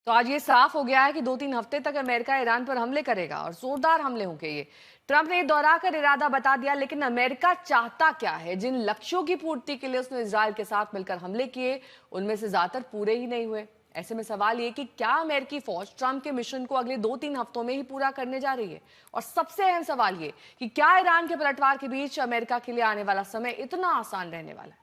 तो आज ये साफ हो गया है कि 2-3 हफ्ते तक अमेरिका ईरान पर हमले करेगा और जोरदार हमले होंगे। ये ट्रंप ने दोहरा कर इरादा बता दिया, लेकिन अमेरिका चाहता क्या है? जिन लक्ष्यों की पूर्ति के लिए उसने इजराइल के साथ मिलकर हमले किए, उनमें से ज्यादातर पूरे ही नहीं हुए। ऐसे में सवाल ये कि क्या अमेरिकी फौज ट्रंप के मिशन को अगले 2-3 हफ्तों में ही पूरा करने जा रही है? और सबसे अहम सवाल ये कि क्या ईरान के पलटवार के बीच अमेरिका के लिए आने वाला समय इतना आसान रहने वाला है?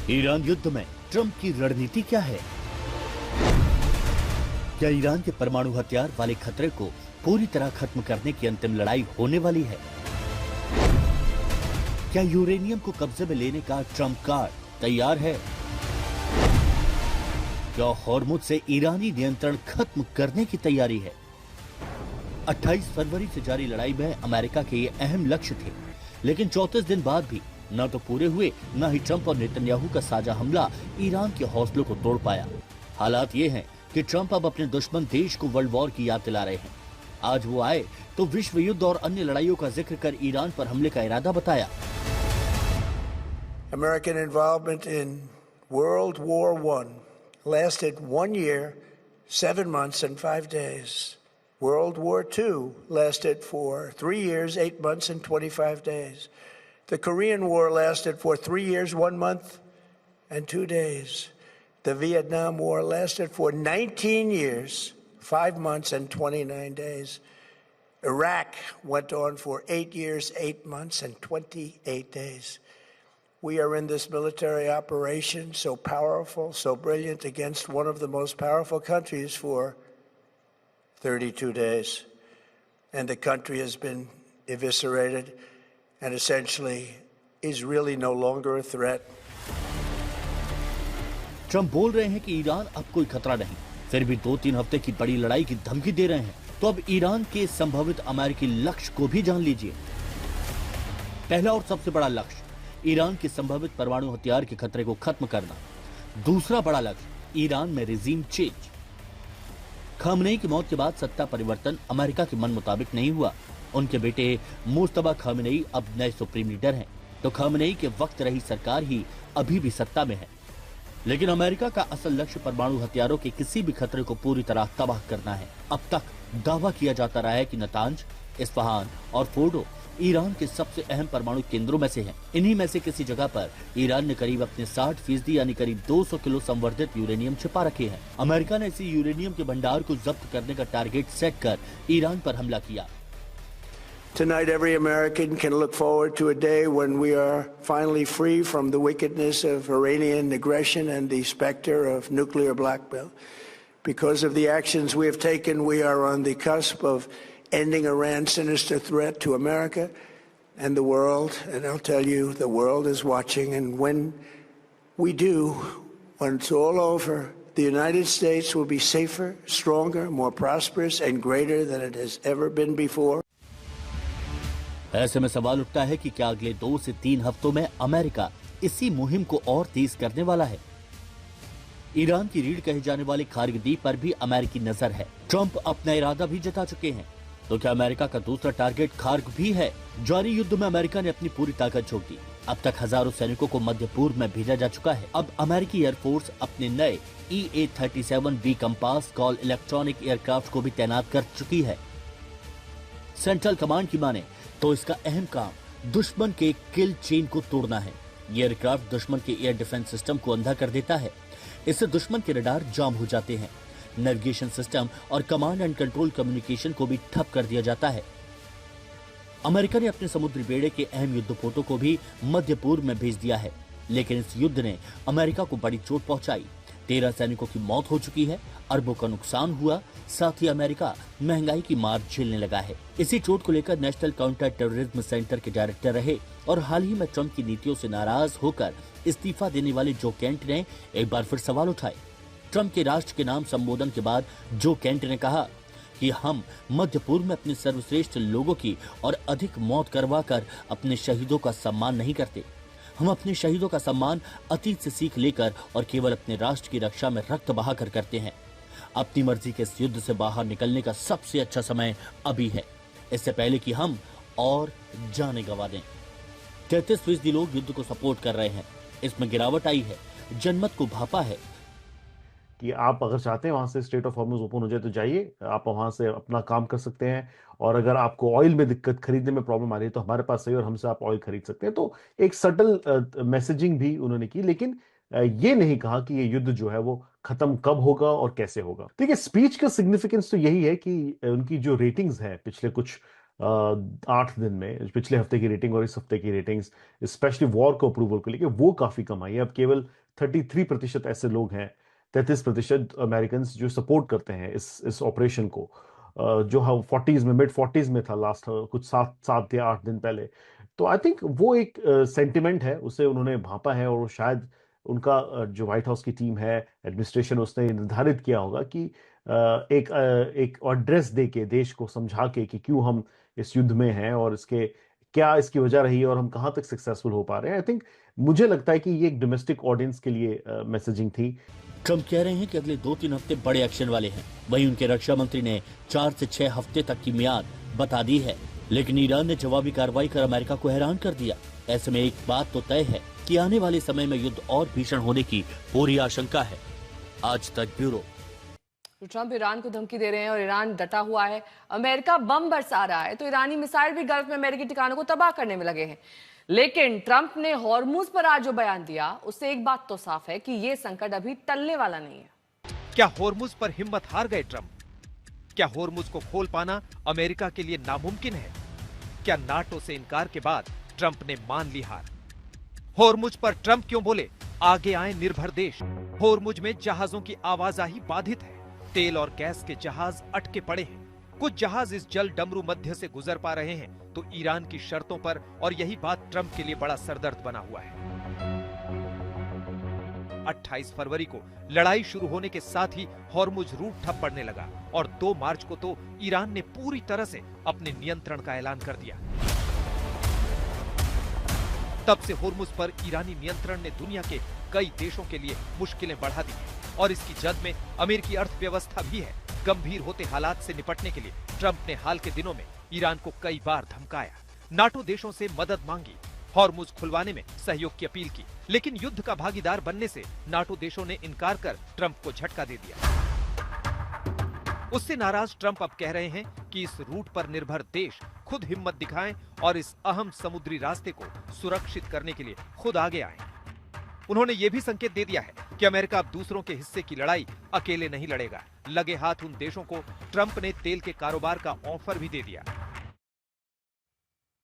ईरान युद्ध में ट्रंप की रणनीति क्या है? क्या ईरान के परमाणु हथियार वाले खतरे को पूरी तरह खत्म करने की अंतिम लड़ाई होने वाली है? क्या यूरेनियम को कब्जे में लेने का ट्रंप कार्ड तैयार है? क्या हॉर्मुज से ईरानी नियंत्रण खत्म करने की तैयारी है? 28 फरवरी से जारी लड़ाई में अमेरिका के ये अहम लक्ष्य थे, लेकिन 34 दिन बाद भी न तो पूरे हुए, न ही ट्रंप और नेतन्याहू का साझा हमला ईरान के हौसलों को तोड़ पाया। हालात ये हैं कि ट्रंप अब अपने दुश्मन देश को वर्ल्ड वॉर की याद दिला रहे हैं। आज वो आए तो विश्व युद्ध और अन्य लड़ाइयों का जिक्र कर ईरान पर हमले का इरादा बताया। American involvement in World War I lasted 1 year, 7 months and 5 days. World War II lasted for 3 years, 8 months and 25 days. The Korean War lasted for 3 years, 1 month and 2 days. The Vietnam War lasted for 19 years, 5 months and 29 days. Iraq went on for 8 years, 8 months and 28 days. We are in this military operation, so powerful, so brilliant, against one of the most powerful countries for 32 days. And the country has been eviscerated and essentially is really no longer a threat. Trump बोल रहे हैं कि Iran अब कोई खतरा नहीं, फिर भी 2-3 हफ्ते की बड़ी लड़ाई की धमकी दे रहे हैं। तो अब ईरान के संभावित अमेरिकी लक्ष्य को भी जान लीजिए। पहला और सबसे बड़ा लक्ष्य ईरान के संभावित परमाणु हथियार के खतरे को खत्म करना। दूसरा बड़ा लक्ष्य ईरान में रिजीम चेंज। खामनेई की मौत के बाद सत्ता परिवर्तन अमेरिका के मन मुताबिक नहीं हुआ। उनके बेटे मुस्तफा खामनेई अब नए सुप्रीम लीडर हैं, तो खामनेई के वक्त रही सरकार ही अभी भी सत्ता में है। लेकिन अमेरिका का असल लक्ष्य परमाणु हथियारों के किसी भी खतरे को पूरी तरह तबाह करना है। अब तक दावा किया जाता रहा है कि नतांज, इस्फहान और फोर्डो ईरान के सबसे अहम परमाणु केंद्रों में से हैं। इन्हीं में से किसी जगह पर ईरान ने करीब अपने 60% यानी करीब 200 किलो संवर्धित यूरेनियम छिपा रखे हैं। अमेरिका ने इसी यूरेनियम के भंडार को जब्त करने का टारगेट सेट कर ईरान पर हमला किया। Tonight, every American can look forward to a day when we are finally free from the wickedness of Iranian aggression and the specter of nuclear blackmail. Because of the actions we have taken, we are on the cusp of ending Iran's sinister threat to America and the world. And I'll tell you, the world is watching. And when we do, when it's all over, the United States will be safer, stronger, more prosperous, and greater than it has ever been before. ऐसे में सवाल उठता है कि क्या अगले 2 से 3 हफ्तों में अमेरिका इसी मुहिम को और तेज करने वाला है? ईरान की रीढ़ कहे जाने वाले खार्ग द्वीप पर भी अमेरिकी नजर है। ट्रंप अपना इरादा भी जता चुके हैं। तो क्या अमेरिका का दूसरा टारगेट खार्ग भी है? जारी युद्ध में अमेरिका ने अपनी पूरी ताकत झोंक दी। अब तक हजारों सैनिकों को मध्य पूर्व में भेजा जा चुका है। अब अमेरिकी एयरफोर्स अपने नए EA-37B compass call electronic aircraft को भी तैनात कर चुकी है। सेंट्रल कमांड की माने तो इसका अहम काम दुश्मन के किल चेन को तोड़ना है। ये एयरक्राफ्ट दुश्मन के एयर डिफेंस सिस्टम को अंधा कर देता है। इससे दुश्मन के रडार जाम हो जाते हैं। नेविगेशन सिस्टम और कमांड एंड कंट्रोल कम्युनिकेशन को भी ठप कर दिया जाता है। अमेरिका ने अपने समुद्री बेड़े के अहम युद्धपोतों को भी मध्य पूर्व में भेज दिया है, लेकिन इस युद्ध ने अमेरिका को बड़ी चोट पहुंचाई। 13 सैनिकों की मौत हो चुकी है, अरबों का नुकसान हुआ, साथ ही अमेरिका महंगाई की मार झेलने लगा है। इसी चोट को लेकर नेशनल काउंटर टेररिज्म सेंटर के डायरेक्टर रहे और हाल ही में ट्रंप की नीतियों से नाराज होकर इस्तीफा देने वाले जो केंट ने एक बार फिर सवाल उठाए। ट्रंप के राष्ट्र के नाम संबोधन के बाद जो केंट ने कहा कि हम मध्य पूर्व में अपने सर्वश्रेष्ठ लोगों की और अधिक मौत करवा कर अपने शहीदों का सम्मान नहीं करते। हम अपने शहीदों का सम्मान अतीत से सीख लेकर और केवल अपने राष्ट्र की रक्षा में रक्त बहाकर करते हैं। अपनी मर्जी के इस युद्ध से बाहर निकलने का सबसे अच्छा समय अभी है, इससे पहले कि हम और जाने गंवा दें। 33% लोग युद्ध को सपोर्ट कर रहे हैं। इसमें गिरावट आई है, जनमत को भापा है कि आप अगर चाहते हैं वहां से स्ट्रेट ऑफ हॉर्मुज ओपन हो जाए तो जाइए, आप वहां से अपना काम कर सकते हैं। और अगर आपको ऑयल में दिक्कत, खरीदने में प्रॉब्लम आ रही है तो हमारे पास सही और हमसे आप ऑयल खरीद सकते हैं। तो एक सटल मैसेजिंग भी उन्होंने की, लेकिन ये नहीं कहा कि ये युद्ध जो है वो खत्म कब होगा और कैसे होगा। देखिए, स्पीच का सिग्निफिकेंस तो यही है कि उनकी जो रेटिंग्स है पिछले कुछ 8 दिन में, पिछले हफ्ते की रेटिंग और इस हफ्ते की रेटिंग्स, स्पेशली वॉर को अप्रूवल को लेकर, वो काफी कम आई है। अब केवल 33% ऐसे लोग हैं, 33% अमेरिकन जो सपोर्ट करते हैं इस ऑपरेशन को, जो हम 40s में, मिड 40s में था लास्ट कुछ 7 या 8 दिन पहले। तो आई थिंक वो एक सेंटिमेंट है, उसे उन्होंने भांपा है और शायद उनका जो व्हाइट हाउस की टीम है, एडमिनिस्ट्रेशन, उसने निर्धारित किया होगा कि एक एड्रेस दे के, देश को समझा के कि क्यों हम इस युद्ध में हैं और क्या इसकी वजह रही है और हम कहां तक सक्सेसफुल हो पा रहे हैं। आई थिंक, मुझे लगता है कि ये एक डोमेस्टिक ऑडियंस के लिए मैसेजिंग थी। ट्रंप कह रहे हैं कि अगले 2-3 हफ्ते बड़े एक्शन वाले हैं। वहीं उनके रक्षा मंत्री ने 4 से 6 हफ्ते तक की मियाद बता दी है। लेकिन ईरान ने जवाबी कार्रवाई कर अमेरिका को हैरान कर दिया। ऐसे में एक बात तो तय है कि आने वाले समय में युद्ध और भीषण होने की पूरी आशंका है। आज तक ब्यूरो। ट्रंप ईरान को धमकी दे रहे हैं और ईरान डटा हुआ है। अमेरिका बम बरसा रहा है तो ईरानी मिसाइल भी गल्फ में अमेरिकी ठिकानों को तबाह करने में लगे हैं। लेकिन ट्रंप ने हॉर्मुज पर आज जो बयान दिया, उससे एक बात तो साफ है कि यह संकट अभी टलने वाला नहीं है। क्या हॉर्मुज पर हिम्मत हार गए ट्रंप? क्या हॉर्मुज को खोल पाना अमेरिका के लिए नामुमकिन है? क्या नाटो से इनकार के बाद ट्रंप ने मान ली हार? हॉर्मुज पर ट्रंप क्यों बोले आगे आए निर्भर देश? हॉर्मुज में जहाजों की आवाजाही बाधित है। तेल और गैस के जहाज अटके पड़े हैं। कुछ जहाज इस जल डमरू मध्य से गुजर पा रहे हैं तो ईरान की शर्तों पर, और यही बात ट्रंप के लिए बड़ा सरदर्द बना हुआ है। 28 फरवरी को लड़ाई शुरू होने के साथ ही हॉर्मुज रूट ठप पड़ने लगा और 2 मार्च को तो ईरान ने पूरी तरह से अपने नियंत्रण का ऐलान कर दिया। तब से हॉर्मुज पर ईरानी नियंत्रण ने दुनिया के कई देशों के लिए मुश्किलें बढ़ा दी हैं और इसकी जद में अमेरिकी अर्थव्यवस्था भी है। गंभीर होते हालात से निपटने के लिए ट्रंप ने हाल के दिनों में ईरान को कई बार धमकाया, नाटो देशों से मदद मांगी, हॉर्मुज खुलवाने में सहयोग की अपील की। लेकिन युद्ध का भागीदार बनने से नाटो देशों ने इनकार कर ट्रंप को झटका दे दिया। उससे नाराज ट्रंप अब कह रहे हैं कि इस रूट पर निर्भर देश खुद हिम्मत दिखाएं और इस अहम समुद्री रास्ते को सुरक्षित करने के लिए खुद आगे आएं। उन्होंने ये भी संकेत दे दिया है कि अमेरिका अब दूसरों के हिस्से की लड़ाई अकेले नहीं लड़ेगा। लगे हाथ उन देशों को ट्रंप ने तेल के कारोबार का ऑफर भी दे दिया।